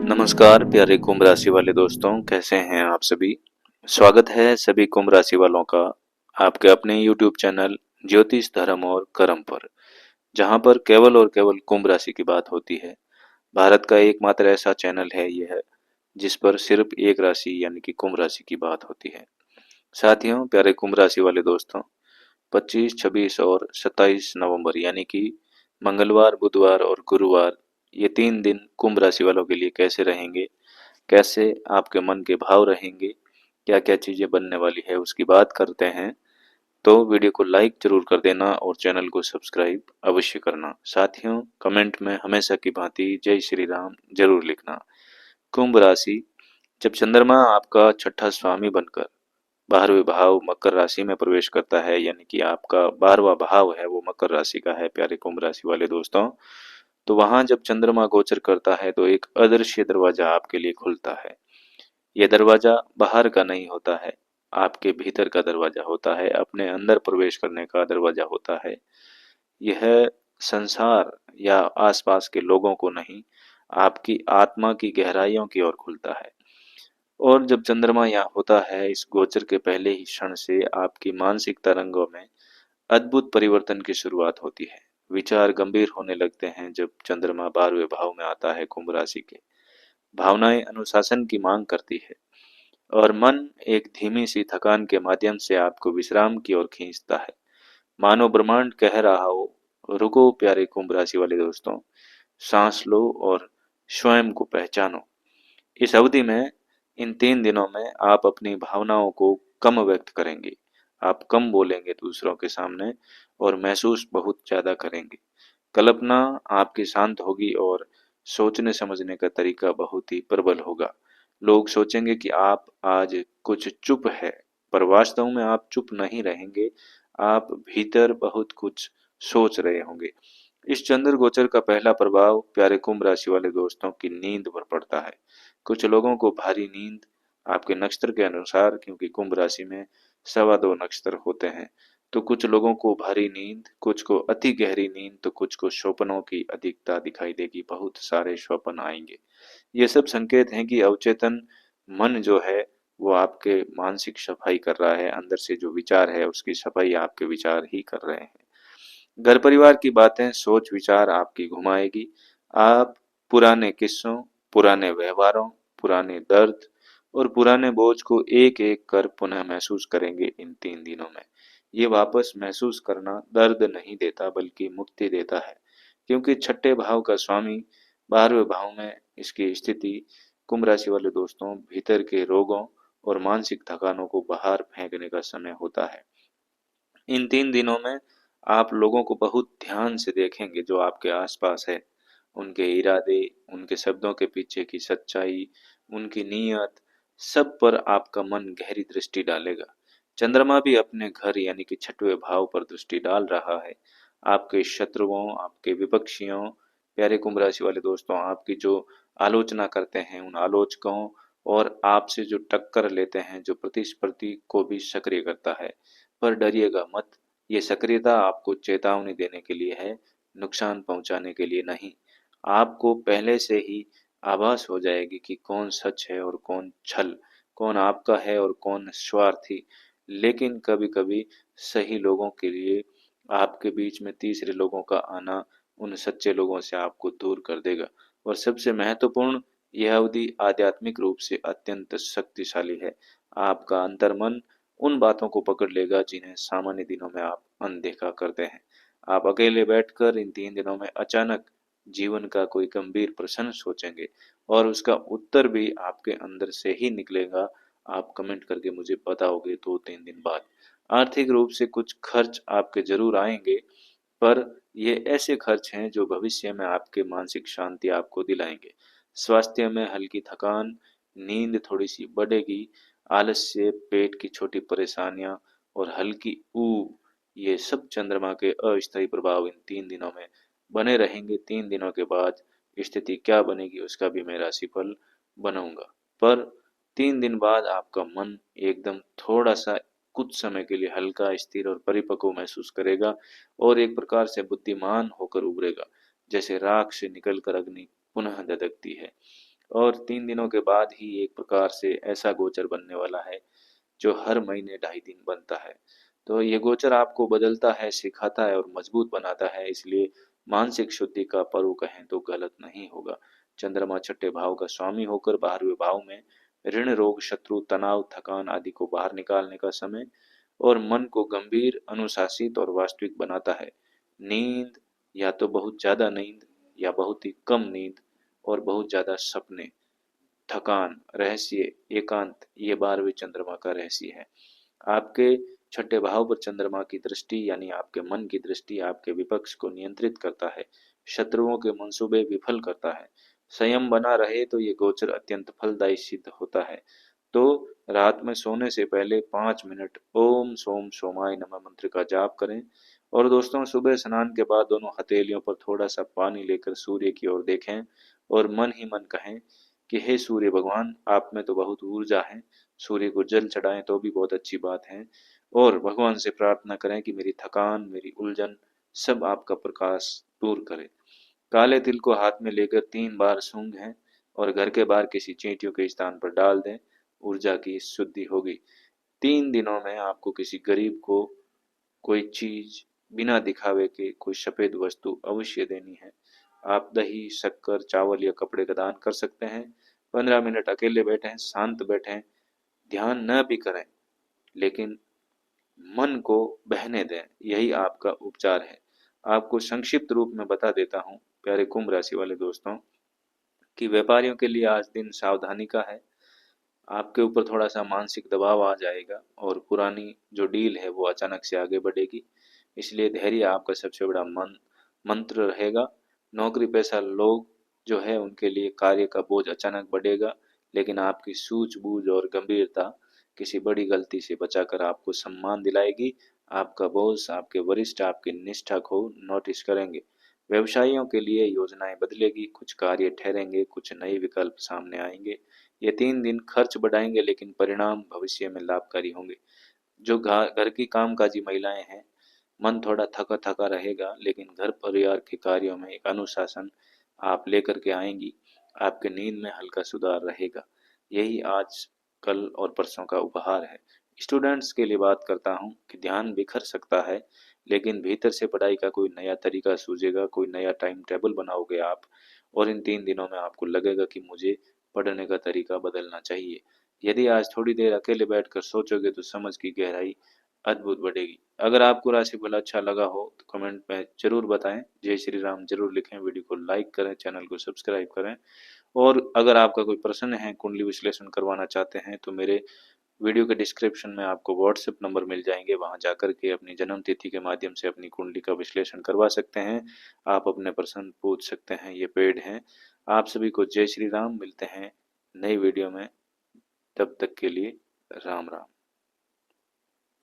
नमस्कार प्यारे कुंभ राशि वाले दोस्तों, कैसे हैं आप सभी। स्वागत है सभी कुंभ राशि वालों का आपके अपने YouTube चैनल ज्योतिष धर्म और कर्म पर, जहां पर केवल और केवल कुंभ राशि की बात होती है। भारत का एकमात्र ऐसा चैनल है यह जिस पर सिर्फ एक राशि यानी कि कुंभ राशि की बात होती है। साथियों, प्यारे कुंभ राशि वाले दोस्तों, 25, 26 और 27 नवंबर यानी कि मंगलवार, बुधवार और गुरुवार, ये 3 दिन कुंभ राशि वालों के लिए कैसे रहेंगे, कैसे आपके मन के भाव रहेंगे, क्या क्या चीज़ें बनने वाली है उसकी बात करते हैं। तो वीडियो को लाइक जरूर कर देना और चैनल को सब्सक्राइब अवश्य करना। साथियों, कमेंट में हमेशा की भांति जय श्री राम जरूर लिखना। कुंभ राशि, जब चंद्रमा आपका छठा स्वामी बनकर 12वें भाव मकर राशि में प्रवेश करता है, यानी कि आपका 12वां भाव है वो मकर राशि का है प्यारे कुंभ राशि वाले दोस्तों, तो वहां जब चंद्रमा गोचर करता है तो एक अदृश्य दरवाजा आपके लिए खुलता है। यह दरवाजा बाहर का नहीं होता है, आपके भीतर का दरवाजा होता है, अपने अंदर प्रवेश करने का दरवाजा होता है। यह संसार या आसपास के लोगों को नहीं, आपकी आत्मा की गहराइयों की ओर खुलता है। और जब चंद्रमा यहाँ होता है, इस गोचर के पहले ही क्षण से आपकी मानसिक तरंगों में अद्भुत परिवर्तन की शुरुआत होती है। विचार गंभीर होने लगते हैं जब चंद्रमा 12वें भाव में आता है कुंभ राशि के। भावनाएं अनुशासन की मांग करती है और मन एक धीमी सी थकान के माध्यम से आपको विश्राम की ओर खींचता है। मानो ब्रह्मांड कह रहा हो, रुको प्यारे कुंभ राशि वाले दोस्तों, सांस लो और स्वयं को पहचानो। इस अवधि में, इन 3 दिनों में आप अपनी भावनाओं को कम व्यक्त करेंगे, आप कम बोलेंगे दूसरों के सामने और महसूस बहुत ज्यादा करेंगे। कल्पना आपकी शांत होगी और सोचने समझने का तरीका बहुत ही प्रबल होगा। लोग सोचेंगे कि आप आज कुछ चुप है, पर वास्तव में आप चुप नहीं रहेंगे, आप भीतर बहुत कुछ सोच रहे होंगे। इस चंद्र गोचर का पहला प्रभाव प्यारे कुंभ राशि वाले दोस्तों की नींद पर पड़ता है। कुछ लोगों को भारी नींद, आपके नक्षत्र के अनुसार, क्योंकि कुंभ राशि में 2.25 नक्षत्र होते हैं, तो कुछ लोगों को भारी नींद, कुछ को अति गहरी नींद, तो कुछ को स्वप्नों की अधिकता दिखाई देगी, बहुत सारे स्वप्न आएंगे। ये सब संकेत हैं कि अवचेतन मन जो है वो आपके मानसिक सफाई कर रहा है, अंदर से जो विचार है उसकी सफाई आपके विचार ही कर रहे हैं। घर परिवार की बातें सोच विचार आपकी घुमाएगी। आप पुराने किस्सों, पुराने व्यवहारों, पुराने दर्द और पुराने बोझ को एक एक कर पुनः महसूस करेंगे इन 3 दिनों में। ये वापस महसूस करना दर्द नहीं देता बल्कि मुक्ति देता है, क्योंकि छठे भाव का स्वामी 12वें भाव में इसकी स्थिति कुंभ राशि वाले दोस्तों भीतर के रोगों और मानसिक थकानों को बाहर फेंकने का समय होता है। इन 3 दिनों में आप लोगों को बहुत ध्यान से देखेंगे जो आपके आसपास है, उनके इरादे, उनके शब्दों के पीछे की सच्चाई, उनकी नीयत, सब पर आपका मन गहरी दृष्टि डालेगा। चंद्रमा भी अपने घर यानी कि छठवें भाव पर दृष्टि डाल रहा है। आपके शत्रुओं, आपके विपक्षियों, प्यारे कुंभ राशि वाले दोस्तों, आपकी जो आलोचना करते हैं उन आलोचकों और आपसे जो टक्कर लेते हैं, जो प्रतिस्पर्धी को भी सक्रिय करता है। पर डरिएगा मत, ये सक्रियता आपको चेतावनी देने के लिए है, नुकसान पहुंचाने के लिए नहीं। आपको पहले से ही आभास हो जाएगी कि कौन सच है और कौन छल, कौन आपका है और कौन स्वार्थी। लेकिन कभी कभी सही लोगों के लिए आपके बीच में तीसरे लोगों का आना उन सच्चे लोगों से आपको दूर कर देगा। और सबसे महत्वपूर्ण, यह अवधि आध्यात्मिक रूप से अत्यंत शक्तिशाली है। आपका अंतर्मन उन बातों को पकड़ लेगा जिन्हें सामान्य दिनों में आप अनदेखा करते हैं। आप अकेले बैठकर इन 3 दिनों में अचानक जीवन का कोई गंभीर प्रश्न सोचेंगे और उसका उत्तर भी आपके अंदर से ही निकलेगा। आप कमेंट करके मुझे बताओगे 2-3 दिन बाद। आर्थिक रूप से कुछ खर्च आपके जरूर आएंगे, पर ये ऐसे खर्च हैं जो भविष्य में आपके मानसिक शांति आपको दिलाएंगे। स्वास्थ्य में हल्की थकान, नींद थोड़ी सी बढ़ेगी, आलस्य, पेट की छोटी परेशानियां और हल्की ऊब, ये सब चंद्रमा के अस्थायी प्रभाव इन 3 दिनों में बने रहेंगे। 3 दिनों के बाद स्थिति क्या बनेगी उसका भी मैं राशिफल बनाऊंगा। पर 3 दिन बाद आपका मन एकदम थोड़ा सा कुछ समय के लिए हल्का, स्थिर और परिपक्व महसूस करेगा और एक प्रकार से बुद्धिमान होकर उभरेगा, जैसे राख से निकलकर अग्नि पुनः धधकती है। और 3 दिनों के बाद ही एक प्रकार से ऐसा गोचर बनने वाला है जो हर महीने 2.5 दिन बनता है। तो ये गोचर आपको बदलता है, सिखाता है और मजबूत बनाता है, इसलिए मानसिक शुद्धि का पर्व कहें तो गलत नहीं होगा। चंद्रमा छठे भाव का स्वामी होकर 12वें भाव में ऋण, रोग, शत्रु, तनाव, थकान आदि को बाहर निकालने का समय और मन को गंभीर, अनुशासित और वास्तविक बनाता है। नींद, या तो बहुत ज्यादा नींद या बहुत ही कम नींद और बहुत ज्यादा सपने, थकान, रहस्य, एकांत, ये 12वें चंद्रमा का रहस्य है। आपके छठे भाव पर चंद्रमा की दृष्टि यानी आपके मन की दृष्टि आपके विपक्ष को नियंत्रित करता है, शत्रुओं के मंसूबे विफल करता है। संयम बना रहे तो ये गोचर अत्यंत फलदायी सिद्ध होता है। तो रात में सोने से पहले 5 मिनट ओम सोम सोमाय नमः मंत्र का जाप करें। और दोस्तों, सुबह स्नान के बाद दोनों हथेलियों पर थोड़ा सा पानी लेकर सूर्य की ओर देखें और मन ही मन कहें कि हे सूर्य भगवान, आप में तो बहुत ऊर्जा है। सूर्य को जल चढ़ाएं तो भी बहुत अच्छी बात है। और भगवान से प्रार्थना करें कि मेरी थकान, मेरी उलझन सब आपका प्रकाश दूर करे। काले तिल को हाथ में लेकर 3 बार सूंघें और घर के बाहर किसी चींटियों के स्थान पर डाल दें। ऊर्जा की शुद्धि होगी। 3 दिनों में आपको किसी गरीब को कोई चीज बिना दिखावे के कोई सफेद वस्तु अवश्य देनी है। आप दही, शक्कर, चावल या कपड़े का दान कर सकते हैं। 15 मिनट अकेले बैठें, शांत बैठें, ध्यान न भी करें, लेकिन मन को बहने दें। यही आपका उपचार है। आपको संक्षिप्त रूप में बता देता हूँ प्यारे कुंभ राशि वाले दोस्तों, कि व्यापारियों के लिए आज दिन सावधानी का है। आपके ऊपर थोड़ा सा मानसिक दबाव आ जाएगा और पुरानी जो डील है वो अचानक से आगे बढ़ेगी, इसलिए धैर्य आपका सबसे बड़ा मंत्र रहेगा। नौकरी पेशा लोग जो है उनके लिए कार्य का बोझ अचानक बढ़ेगा, लेकिन आपकी सूझबूझ और गंभीरता किसी बड़ी गलती से बचाकर आपको सम्मान दिलाएगी। आपका बॉस, आपके वरिष्ठ आपकी निष्ठा को नोटिस करेंगे। व्यवसायियों के लिए योजनाएं बदलेगी, कुछ कार्य ठहरेंगे, कुछ नए विकल्प सामने आएंगे। ये 3 दिन खर्च बढ़ाएंगे, लेकिन परिणाम भविष्य में लाभकारी होंगे। जो घर की कामकाजी महिलाएं हैं, मन थोड़ा थका थका रहेगा, लेकिन घर परिवार के कार्यों में एक अनुशासन आप लेकर के आएंगी। आपके नींद में हल्का सुधार रहेगा। यही आज, कल और परसों का उपहार है। स्टूडेंट्स के लिए बात करता हूँ कि ध्यान बिखर सकता है, लेकिन भीतर से पढ़ाई का कोई नया तरीका सूझेगा, कोई नया टाइम टेबल बनाओगे आप, और इन 3 दिनों में आपको लगेगा कि मुझे पढ़ने का तरीका बदलना चाहिए। यदि आज थोड़ी देर अकेले बैठकर सोचोगे तो समझ की गहराई अद्भुत बढ़ेगी। अगर आपको राशिफल अच्छा लगा हो तो कमेंट में जरूर बताएं। जय श्री राम जरूर लिखें, वीडियो को लाइक करें, चैनल को सब्सक्राइब करें। और अगर आपका कोई प्रश्न है, कुंडली विश्लेषण करवाना चाहते हैं, तो मेरे वीडियो के डिस्क्रिप्शन में आपको व्हाट्सएप नंबर मिल जाएंगे, वहां जाकर के अपनी जन्म तिथि के माध्यम से अपनी कुंडली का विश्लेषण करवा सकते हैं। आप अपने प्रश्न पूछ सकते हैं, ये पेड है। आप सभी को जय श्री राम। मिलते हैं नई वीडियो में, तब तक के लिए राम राम।